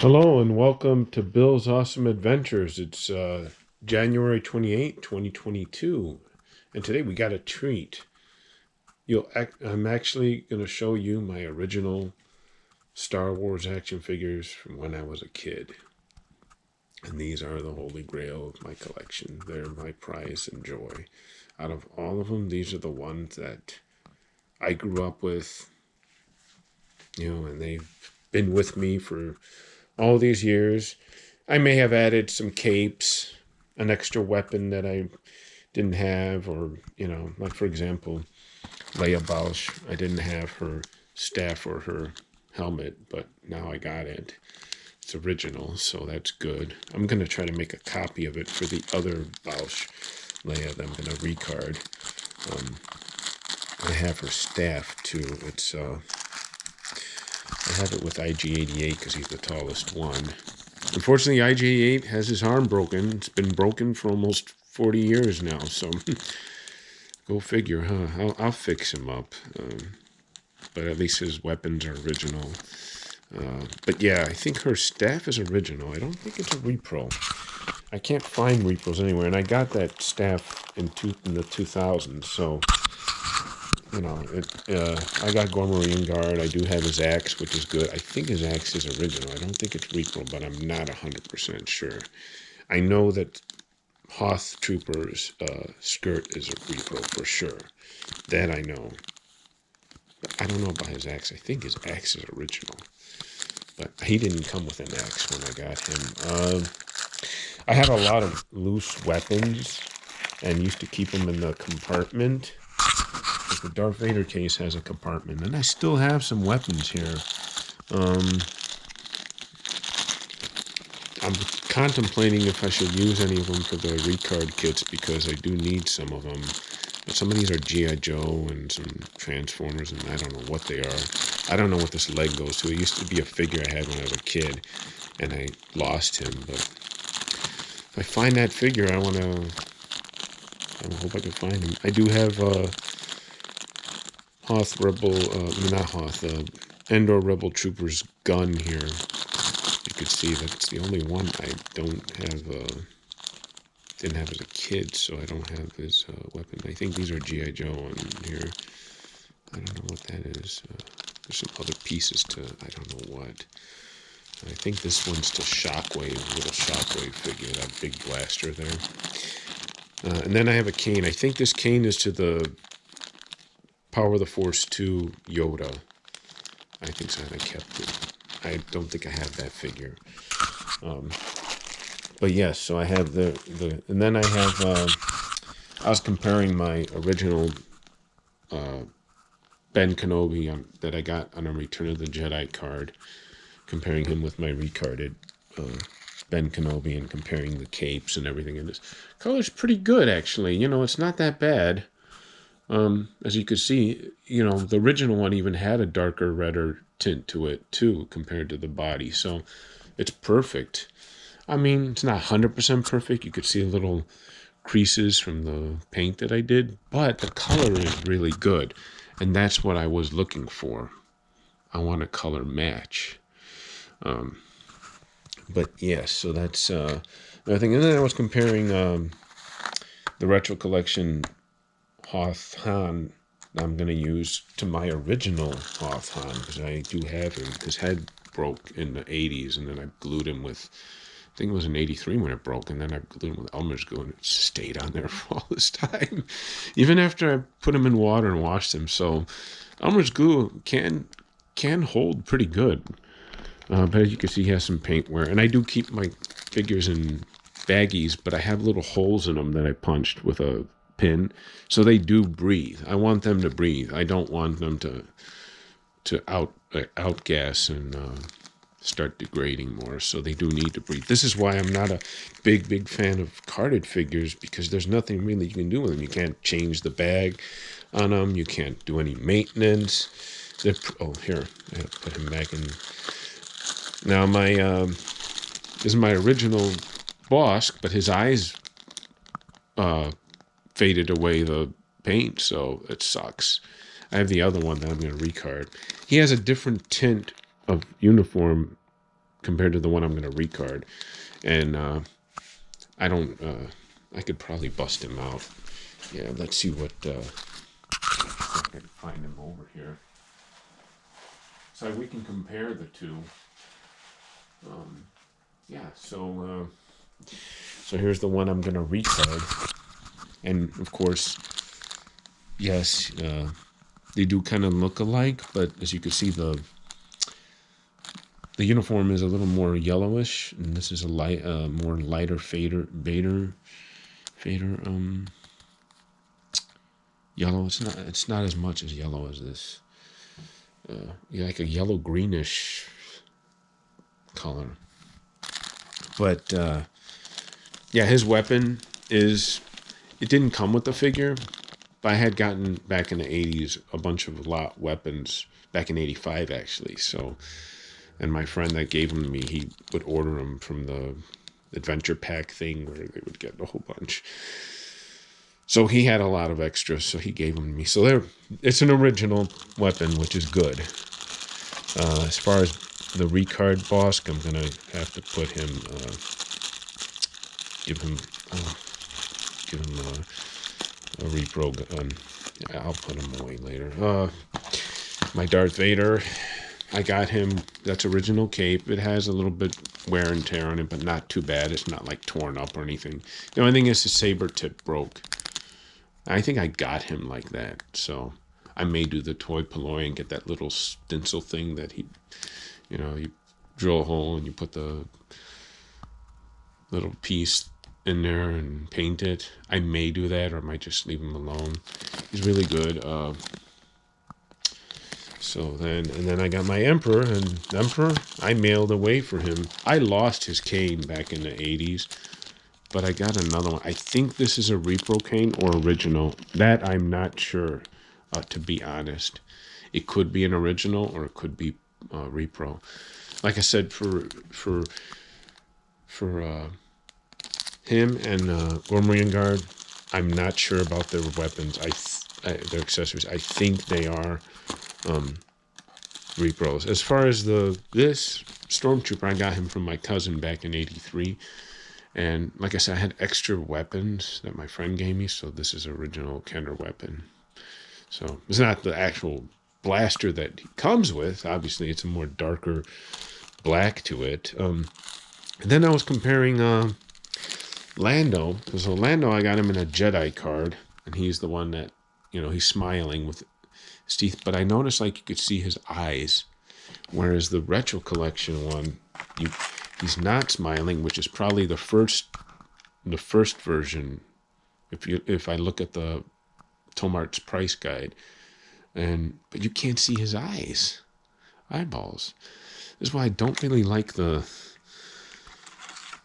Hello and welcome to Bill's Awesome Adventures. It's January 28th, 2022. And today we got a treat. I'm actually going to show you my original Star Wars action figures from when I was a kid. And these are the holy grail of my collection. They're my prize and joy. Out of all of them, these are the ones that I grew up with, and they've been with me for all these years. I may have added some capes, an extra weapon that I didn't have, or, like for example, Leia Bausch. I didn't have her staff or her helmet, but now I got it. It's original, so that's good. I'm going to try to make a copy of it for the other Bausch Leia that I'm going to recard. I have her staff too. I have it with IG-88 because he's the tallest one. Unfortunately, IG-88 has his arm broken. It's been broken for almost 40 years now, so go figure, huh? I'll fix him up. But at least his weapons are original. But yeah, I think her staff is original. I don't think it's a repro. I can't find repros anywhere, and I got that staff in the 2000s, so... I got Gormorine Guard. I do have his axe, which is good. I think his axe is original. I don't think it's repro, but I'm not 100% sure. I know that Hoth Trooper's skirt is a repro for sure. That I know. But I don't know about his axe. I think his axe is original. But he didn't come with an axe when I got him. I had a lot of loose weapons and used to keep them in the compartment. The Darth Vader case has a compartment, and I still have some weapons here. I'm contemplating if I should use any of them for the recard kits because I do need some of them. But some of these are G.I. Joe and some Transformers, and I don't know what they are. I don't know what this leg goes to. It used to be a figure I had when I was a kid, and I lost him. But if I find that figure, I hope I can find him. I do have Hoth Rebel, not Hoth, Endor Rebel Trooper's gun here. You could see that's the only one I didn't have as a kid, so I don't have his weapon. I think these are G.I. Joe on here. I don't know what that is. There's some other pieces to, I don't know what. I think this one's to Shockwave, little Shockwave figure, that big blaster there. And then I have a cane. I think this cane is to the Power of the Force 2 Yoda. I think so, and I kept it. I don't think I have that figure. But yes, so I have and then I have, I was comparing my original Ben Kenobi that I got on a Return of the Jedi card, comparing him with my recarded Ben Kenobi and comparing the capes and everything. And this color's pretty good, actually. It's not that bad. As you could see, the original one even had a darker, redder tint to it, too, compared to the body. So it's perfect. I mean, it's not 100% perfect. You could see little creases from the paint that I did, but the color is really good. And that's what I was looking for. I want a color match. But yes, so that's another thing. And then I was comparing the Retro Collection Hoth Han I'm going to use to my original Hoth Han, because I do have him. His head broke in the 80s, and then I glued him with, I think it was in 83 when it broke, and then I glued him with Elmer's glue, and it stayed on there for all this time, even after I put him in water and washed him. So Elmer's glue can hold pretty good, but as you can see, he has some paint wear, and I do keep my figures in baggies, but I have little holes in them that I punched with a pin, so they do breathe. I want them to breathe. I don't want them to outgas and start degrading more, so they do need to breathe. This is why I'm not a big fan of carded figures, because there's nothing really you can do with them. You can't change the bag on them. You can't do any maintenance. Here, I have to put him back in. Now this is my original Bossk, but his eyes faded away the paint, so it sucks. I have the other one that I'm going to recard. He has a different tint of uniform compared to the one I'm going to recard. And I don't, I could probably bust him out. Yeah, let's see what, if I can find him over here. So we can compare the two. Yeah, so here's the one I'm going to recard. And of course, yes, they do kind of look alike, but as you can see, the uniform is a little more yellowish, and this is a more lighter fader yellow. It's not as much as yellow as this. Like a yellow greenish color. But yeah, his weapon is, it didn't come with the figure, but I had gotten back in the 80s a bunch of weapons back in 85 actually. So, and my friend that gave them to me, he would order them from the adventure pack thing where they would get a whole bunch. So he had a lot of extras, so he gave them to me. So it's an original weapon, which is good. As far as the recard Bossk, I'm gonna have to put him, give him a repro gun. Yeah, I'll put him away later. My Darth Vader, I got him. That's original cape. It has a little bit wear and tear on it, but not too bad. It's not like torn up or anything. The only thing is the saber tip broke. I think I got him like that, so I may do the toy Palloy and get that little stencil thing that you drill a hole and you put the little piece in there and paint it. I may do that, or I might just leave him alone. He's really good. And then I got my Emperor, and Emperor, I mailed away for him. I lost his cane back in the 80s. But I got another one. I think this is a repro cane or original. That I'm not sure, to be honest. It could be an original or it could be repro. Like I said, for him and Gormorian Guard, I'm not sure about their weapons. Their accessories. I think they are repros. As far as this Stormtrooper, I got him from my cousin back in '83. And like I said, I had extra weapons that my friend gave me, so this is original Kenner weapon. So it's not the actual blaster that he comes with. Obviously, it's a more darker black to it. And then I was comparing Lando, because Lando, I got him in a Jedi card, and he's the one that, he's smiling with his teeth. But I noticed, like, you could see his eyes, whereas the Retro Collection one, he's not smiling, which is probably the first version. If I look at the Tomart's price guide, but you can't see his eyeballs. This is why I don't really like the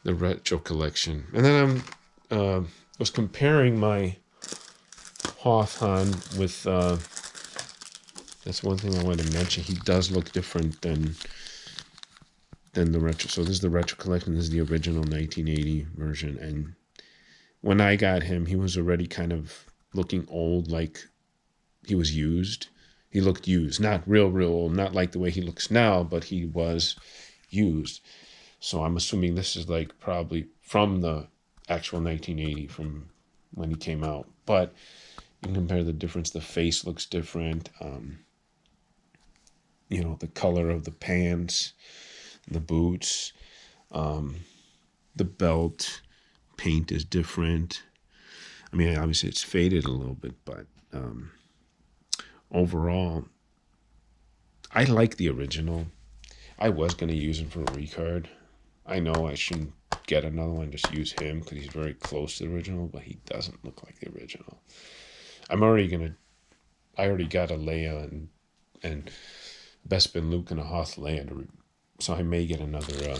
Retro Collection. And then I was comparing my Hoth Han with. That's one thing I wanted to mention. He does look different than the retro. So this is the Retro Collection. This is the original 1980 version. And when I got him, he was already kind of looking old, like he was used. He looked used, not real old, not like the way he looks now, but he was used. So I'm assuming this is like probably from the actual 1980, from when he came out. But you can compare the difference. The face looks different. The color of the pants, the boots, the belt paint is different. I mean, obviously it's faded a little bit, but overall, I like the original. I was going to use him for a recard. I know I shouldn't get another one, just use him because he's very close to the original, but he doesn't look like the original. I already got a Leia and Bespin Luke and a Hoth Leia, so I may get another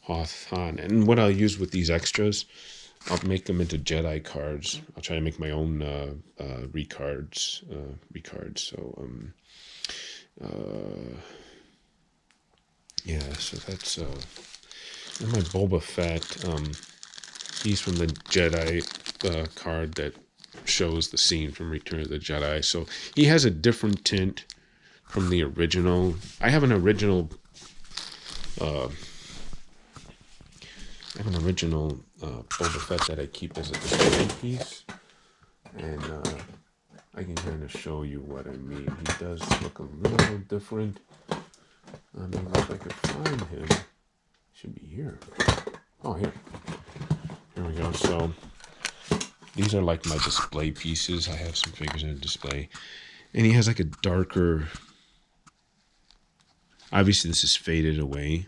Hoth Han. And what I'll use with these extras, I'll make them into Jedi cards. I'll try to make my own recards. So yeah. So that's and my Boba Fett. He's from the Jedi card that shows the scene from Return of the Jedi. So he has a different tint from the original. I have an original. Uh, Boba Fett that I keep as a display piece, and I can kind of show you what I mean. He does look a little different. I mean, if I could find him, should be here. Oh, here we go. So these are like my display pieces. I have some figures in a display, and he has like a darker. Obviously, this is faded away.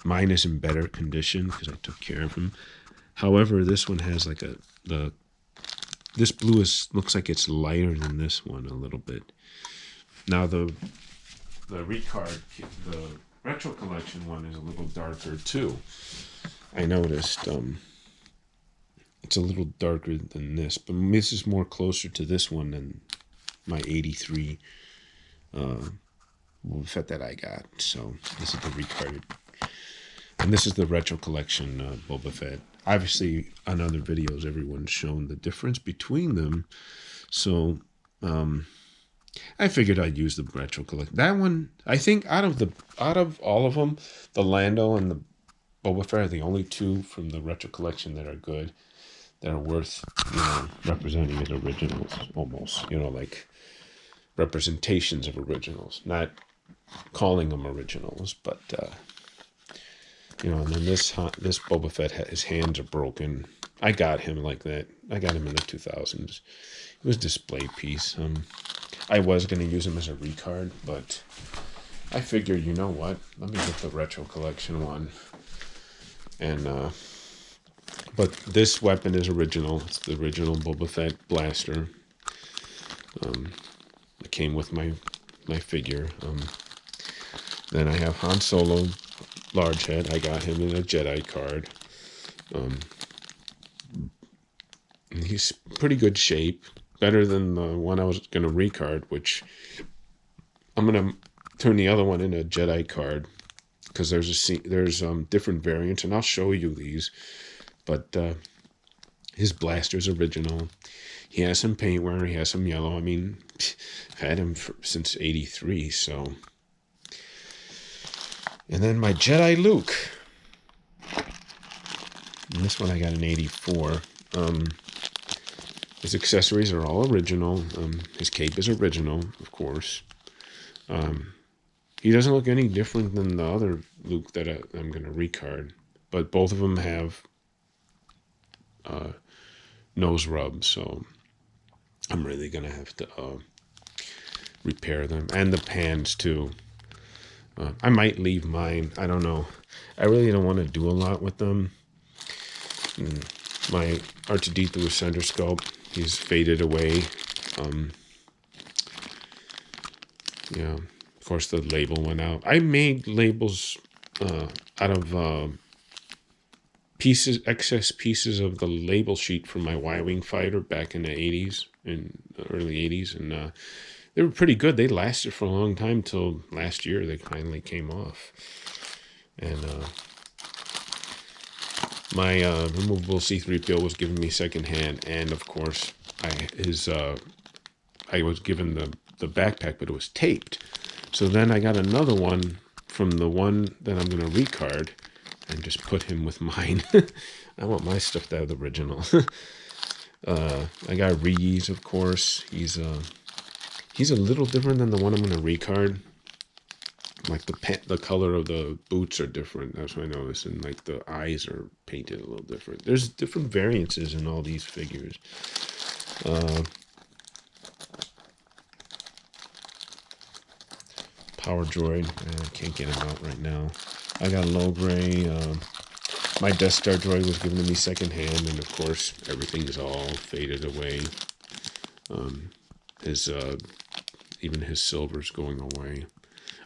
Mine is in better condition because I took care of him. However, this one has like this blue looks like it's lighter than this one a little bit. Now the Recard, the Retro Collection one is a little darker too. I noticed it's a little darker than this, but this is more closer to this one than my 83 Boba Fett that I got. So this is the Recarded. And this is the Retro Collection Boba Fett. Obviously, on other videos, everyone's shown the difference between them. So, I figured I'd use the Retro Collection. That one, I think, out of all of them, the Lando and the Boba Fett are the only two from the Retro Collection that are good, that are worth, representing as originals, almost. Like representations of originals, not calling them originals, but. And then this Boba Fett, his hands are broken. I got him like that. I got him in the 2000s. It was a display piece. I was going to use him as a recard, but I figured, you know what? Let me get the Retro Collection one. And, but this weapon is original. It's the original Boba Fett blaster. It came with my figure. Then I have Han Solo. Large head. I got him in a Jedi card. He's pretty good shape. Better than the one I was going to recard, which I'm going to turn the other one into a Jedi card because there's different variants, and I'll show you these. But his blaster's original. He has some paint wear. He has some yellow. I mean, I've had him since '83, so. And then my Jedi Luke. And this one I got in '84. His accessories are all original. His cape is original, of course. He doesn't look any different than the other Luke that I'm going to recard. But both of them have nose rubs, so I'm really going to have to repair them. And the pans, too. I might leave mine. I don't know. I really don't want to do a lot with them. My R2-D2 Center Sculpt, he's faded away. Of course the label went out. I made labels out of excess pieces of the label sheet from my Y-Wing fighter back in the 80s, in the early 80s, and they were pretty good. They lasted for a long time till last year. They finally came off. And my removable C-3PO was giving me secondhand. And, of course, I was given the backpack, but it was taped. So then I got another one from the one that I'm going to recard and just put him with mine. I want my stuff to have the original. I got Reese, of course. He's a little different than the one I'm going to recard. Like the color of the boots are different. That's what I noticed. And like the eyes are painted a little different. There's different variances in all these figures. Power Droid. I can't get him out right now. I got Logray. My Death Star droid was given to me secondhand, and of course everything is all faded away. Even his silver's going away.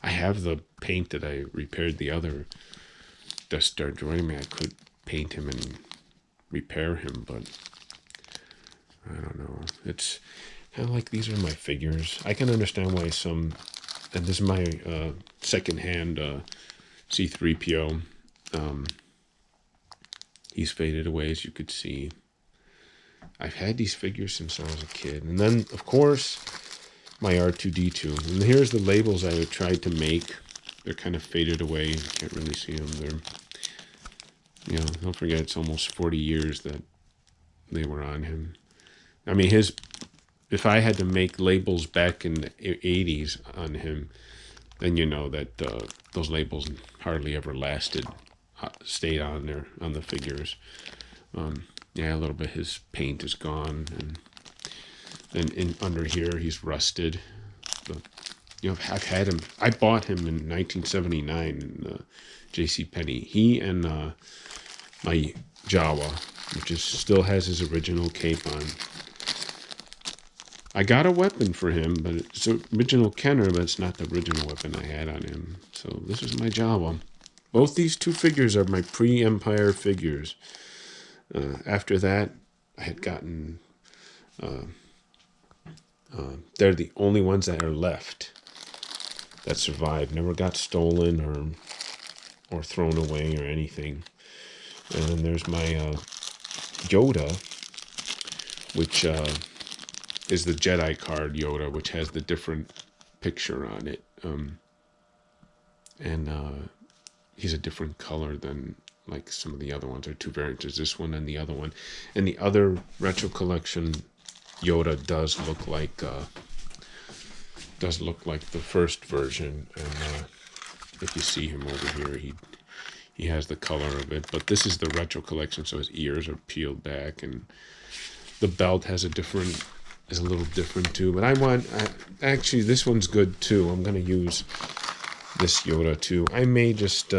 I have the paint that I repaired the other Death Star droid. I mean, I could paint him and repair him, but I don't know. It's kind of like these are my figures. I can understand why some, and this is my secondhand C-3PO. He's faded away, as you could see. I've had these figures since I was a kid. And then, of course, my R2-D2. And here's the labels I tried to make. They're kind of faded away. You can't really see them. They're, you know, don't forget it's almost 40 years that they were on him. I mean, if I had to make labels back in the 80s on him, then you know that those labels hardly ever lasted, stayed on there on the figures. Yeah, a little bit his paint is gone, and then under here he's rusted. But, you know, I've had him. I bought him in 1979 in JCPenney. He and my Jawa, which still has his original cape on. I got a weapon for him, but it's an original Kenner, but it's not the original weapon I had on him. So this is my Jawa. Both these two figures are my pre-Empire figures. After that, I had gotten... they're the only ones that are left that survived. Never got stolen or thrown away or anything. And then there's my Yoda, which... is the Jedi card Yoda, which has the different picture on it. And he's a different color than like some of the other ones. There are two variants. There's this one and the other one. And the other Retro Collection Yoda does look like the first version. And if you see him over here, he has the color of it. But this is the Retro Collection, so his ears are peeled back, and the belt has is a little different too, but actually this one's good too. I'm gonna use this Yoda too. I may just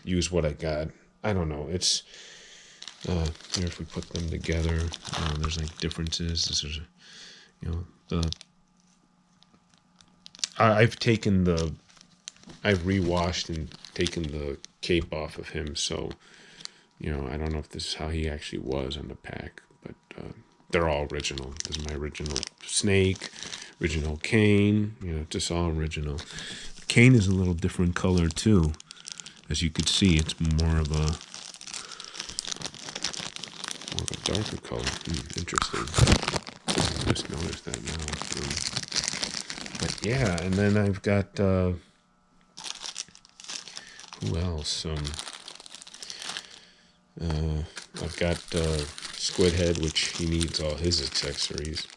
use what I got. I don't know. It's here, if we put them together, there's like differences. This is, you know, I've rewashed and taken the cape off of him, so you know, I don't know if this is how he actually was on the pack, but they're all original. This is my original Snake, original Kane, you know, just all original. Kane is a little different color too. As you could see, it's more of a darker color. Interesting. I just noticed that now. But yeah, and then I've got, who else? I've got Squidhead, which he needs all his accessories.